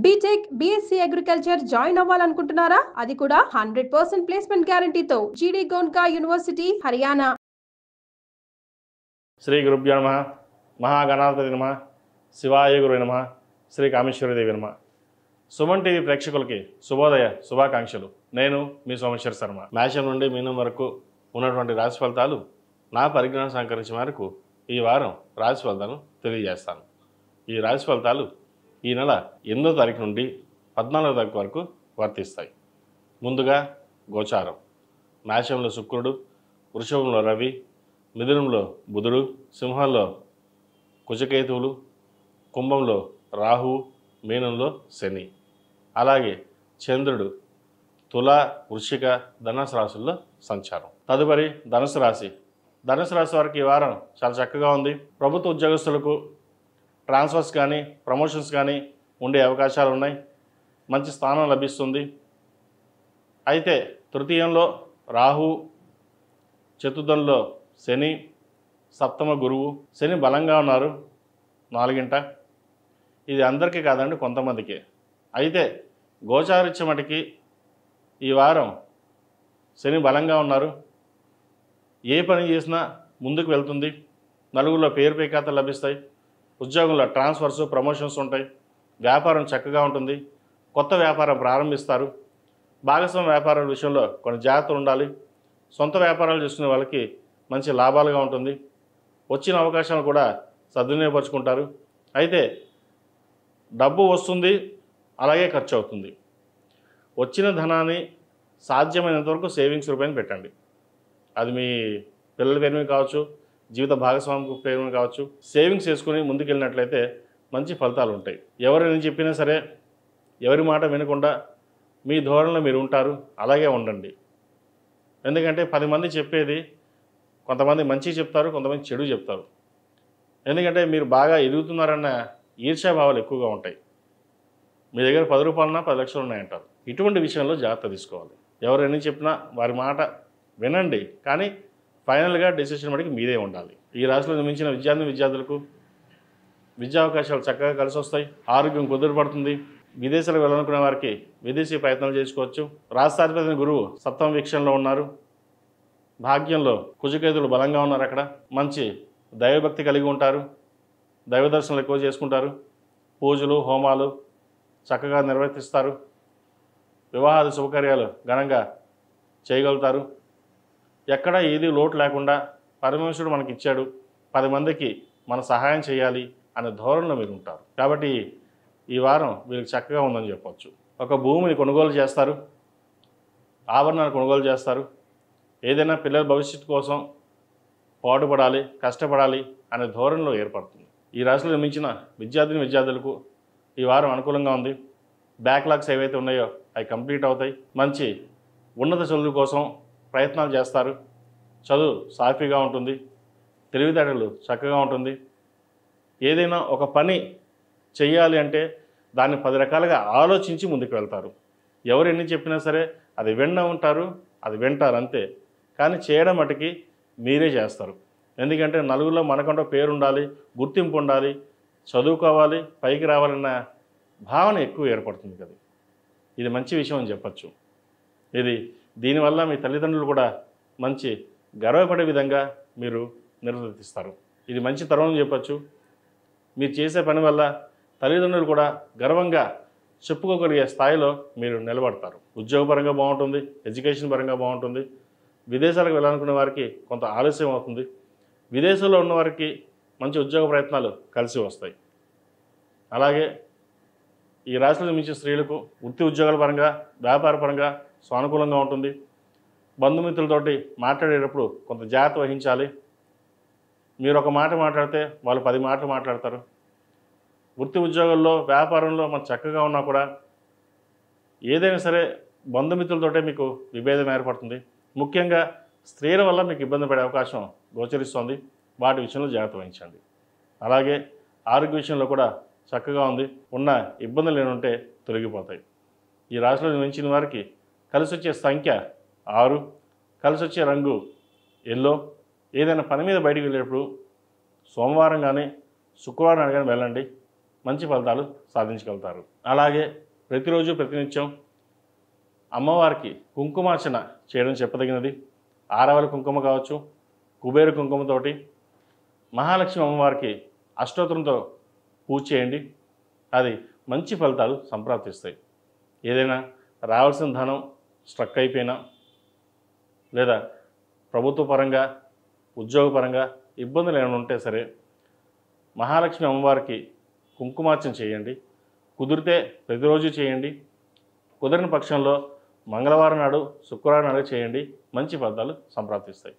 BTech BSc agriculture join అవ్వాలనుకుంటున్నారా? అది కూడా 100% ప్లేస్మెంట్ గ్యారంటీతో జీడీ గోన్కా యూనివర్సిటీ, హర్యానా. శ్రీ గురుభ్యో నమః. మహాగణాధిపతి నమః. శివాయ గురువే నమః. శ్రీ కామేశ్వరీదేవి నమః. సుమన్ టీవీ ప్రేక్షకులకి శుభోదయ శుభాకాంక్షలు. నేను మీ సోమేశ్వర శర్మ. మేషం నుండి మీనం వరకు ఉన్నటువంటి రాశి ఫలితాలు నా పరిజ్ఞానం సహకరించిన మేరకు ఈ వారం రాశి ఫలితాలను తెలియజేస్తాను. ఈ రాశి ఫలితాలు ఈ నెల 8వ తారీఖు నుండి 14వ తారీఖు వరకు వర్తిస్తాయి. ముందుగా గోచారం. మేషంలో శుక్రుడు, వృషభంలో రవి, మిథునంలో బుధుడు, సింహంలో కుజకేతువులు, కుంభంలో రాహువు, మీనంలో శని. అలాగే చంద్రుడు తుల, వృశ్చిక, ధనుసు రాశుల్లో సంచారం. తదుపరి ధనుసు రాశి. ధనుసు రాశి వారికి ఈ వారం చాలా చక్కగా ఉంది. ప్రభుత్వ ఉద్యోగస్తులకు ట్రాన్స్ఫర్స్ కానీ ప్రమోషన్స్ కానీ ఉండే అవకాశాలు ఉన్నాయి. మంచి స్థానం లభిస్తుంది. అయితే తృతీయంలో రాహు, చతుర్థంలో శని, సప్తమ గురువు. శని బలంగా ఉన్నారు 4గింట. ఇది అందరికీ కాదండి, కొంతమందికి. అయితే గోచారిత్య మటుకి ఈ వారం శని బలంగా ఉన్నారు. ఏ పని చేసినా ముందుకు వెళ్తుంది. నలుగురిలో పేరు ప్రఖ్యాతలు లభిస్తాయి. ఉద్యోగంలో ట్రాన్స్ఫర్స్ ప్రమోషన్స్ ఉంటాయి. వ్యాపారం చక్కగా ఉంటుంది. కొత్త వ్యాపారం ప్రారంభిస్తారు. భాగస్వామ్య వ్యాపారాల విషయంలో కొన్ని జాగ్రత్తలు ఉండాలి. సొంత వ్యాపారాలు చేసుకునే వాళ్ళకి మంచి లాభాలుగా ఉంటుంది. వచ్చిన అవకాశాలు కూడా సద్వినియోగపరుచుకుంటారు. అయితే డబ్బు వస్తుంది, అలాగే ఖర్చు అవుతుంది. వచ్చిన ధనాన్ని సాధ్యమైనంత వరకు సేవింగ్స్ రూపాయలు పెట్టండి. అది మీ పిల్లల పేరు మీద కావచ్చు, జీవిత భాగస్వామి పేరు మీద కావచ్చు. సేవింగ్స్ చేసుకుని ముందుకెళ్ళినట్లయితే మంచి ఫలితాలు ఉంటాయి. ఎవరైనా చెప్పినా సరే ఎవరి మాట వినకుండా మీ ధోరణిలో మీరు ఉంటారు. అలాగే ఉండండి. ఎందుకంటే 10 మంది చెప్పేది కొంతమంది మంచి చెప్తారు, కొంతమంది చెడు చెప్తారు. ఎందుకంటే మీరు బాగా ఎదుగుతున్నారన్న ఈర్ష్యాభావాలు ఎక్కువగా ఉంటాయి. మీ దగ్గర 10 రూపాయలున్నా 10 లక్షలు ఉన్నాయంటారు. ఇటువంటి విషయంలో జాగ్రత్త తీసుకోవాలి. ఎవరు ఎన్ని చెప్పినా వారి మాట వినండి, కానీ ఫైనల్గా డెసిషన్ మటుకు మీదే ఉండాలి. ఈ రాశిలో నిర్మించిన విద్యార్థులకు విద్యా అవకాశాలు చక్కగా కలిసి వస్తాయి. ఆరోగ్యం కుదురుపడుతుంది. విదేశాలకు వెళ్ళాలనుకునే వారికి విదేశీ ప్రయత్నాలు చేసుకోవచ్చు. రాష్ట్రాధిపతి గురువు సప్తమ వీక్షణలో ఉన్నారు. భాగ్యంలో కుజకేతులు బలంగా ఉన్నారు. అక్కడ మంచి దైవభక్తి కలిగి ఉంటారు. దైవ దర్శనాలు ఎక్కువ చేసుకుంటారు. పూజలు హోమాలు చక్కగా నిర్వర్తిస్తారు. వివాహాది శుభకార్యాలు ఘనంగా చేయగలుగుతారు. ఎక్కడ ఏది లోటు లేకుండా పరమేశ్వరుడు మనకి ఇచ్చాడు, 10 మందికి మన సహాయం చేయాలి అనే ధోరణిలో మీరు ఉంటారు. కాబట్టి ఈ వారం వీరికి చక్కగా ఉందని చెప్పవచ్చు. ఒక భూమిని కొనుగోలు చేస్తారు, ఆభరణాలు కొనుగోలు చేస్తారు. ఏదైనా పిల్లల భవిష్యత్తు కోసం పాటుపడాలి, కష్టపడాలి అనే ధోరణిలో ఏర్పడుతుంది. ఈ రాశిలో నిర్మించిన విద్యార్థులకు ఈ వారం అనుకూలంగా ఉంది. బ్యాక్లాగ్స్ ఏవైతే ఉన్నాయో అవి కంప్లీట్ అవుతాయి. మంచి ఉన్నత చదువు కోసం ప్రయత్నాలు చేస్తారు. చదువు సాఫీగా ఉంటుంది. తెలివితేటలు చక్కగా ఉంటుంది. ఏదైనా ఒక పని చెయ్యాలి అంటే దాన్ని 10 రకాలుగా ఆలోచించి ముందుకు వెళ్తారు. ఎవరు ఎన్ని చెప్పినా సరే అది ఉంటారు, అది వింటారు అంతే. కానీ చేయడం మటుకి మీరే చేస్తారు. ఎందుకంటే నలుగురిలో మనకంటూ పేరు ఉండాలి, గుర్తింపు ఉండాలి, చదువుకోవాలి, పైకి రావాలన్న భావన ఎక్కువ ఏర్పడుతుంది కదా. ఇది మంచి విషయం అని చెప్పచ్చు. దీనివల్ల మీ తల్లిదండ్రులు కూడా మంచి గర్వపడే విధంగా మీరు నిర్వర్తిస్తారు. ఇది మంచి తరుణం చెప్పచ్చు. మీరు చేసే పని వల్ల తల్లిదండ్రులు కూడా గర్వంగా చెప్పుకోగలిగే స్థాయిలో మీరు నిలబడతారు. ఉద్యోగపరంగా బాగుంటుంది, ఎడ్యుకేషన్ పరంగా బాగుంటుంది. విదేశాలకు వెళ్ళాలనుకునే వారికి కొంత ఆలస్యం అవుతుంది. విదేశాల్లో ఉన్నవారికి మంచి ఉద్యోగ ప్రయత్నాలు కలిసి వస్తాయి. అలాగే ఈ రాశిలో నిర్మించిన స్త్రీలకు వృత్తి ఉద్యోగాల పరంగా, వ్యాపార పరంగా సానుకూలంగా ఉంటుంది. బంధుమిత్రులతోటి మాట్లాడేటప్పుడు కొంత జాగ్రత్త వహించాలి. మీరు ఒక మాట మాట్లాడితే వాళ్ళు 10 మాటలు మాట్లాడతారు. వృత్తి ఉద్యోగాల్లో, వ్యాపారంలో మనం చక్కగా ఉన్నా కూడా ఏదైనా సరే బంధుమిత్రులతోటే మీకు విభేదం ఏర్పడుతుంది. ముఖ్యంగా స్త్రీల వల్ల మీకు ఇబ్బంది పడే అవకాశం గోచరిస్తుంది. వాటి విషయంలో జాగ్రత్త వహించండి. అలాగే ఆరోగ్య విషయంలో కూడా చక్కగా ఉంది. ఉన్న ఇబ్బందులు ఏమంటే తొలగిపోతాయి. ఈ రాశిలో నిర్మించిన వారికి కలిసి వచ్చే సంఖ్య 6, కలిసి వచ్చే రంగు ఎల్లో. ఏదైనా పని మీద బయటికి వెళ్ళేటప్పుడు సోమవారం కానీ శుక్రవారం కానీ వెళ్ళండి. మంచి ఫలితాలు సాధించగలుగుతారు. అలాగే ప్రతిరోజు ప్రతినిత్యం అమ్మవారికి కుంకుమార్చన చేయడం చెప్పదగినది. ఆరవల కుంకుమ కావచ్చు, కుబేరు కుంకుమతోటి మహాలక్ష్మి అమ్మవారికి అష్టోత్తరంతో పూజ చేయండి. అది మంచి ఫలితాలు సంప్రాప్తిస్తాయి. ఏదైనా రావాల్సిన ధనం స్ట్రక్ అయిపోయినా లేదా ప్రభుత్వ పరంగా ఉద్యోగపరంగా ఇబ్బందులు ఏమైనా ఉంటే సరే మహాలక్ష్మి అమ్మవారికి కుంకుమార్చన చేయండి. కుదిరితే ప్రతిరోజు చేయండి. కుదిరిన పక్షంలో మంగళవారం నాడు, శుక్రవారం నాడు చేయండి. మంచి ఫలితాలు సంప్రాప్తిస్తాయి.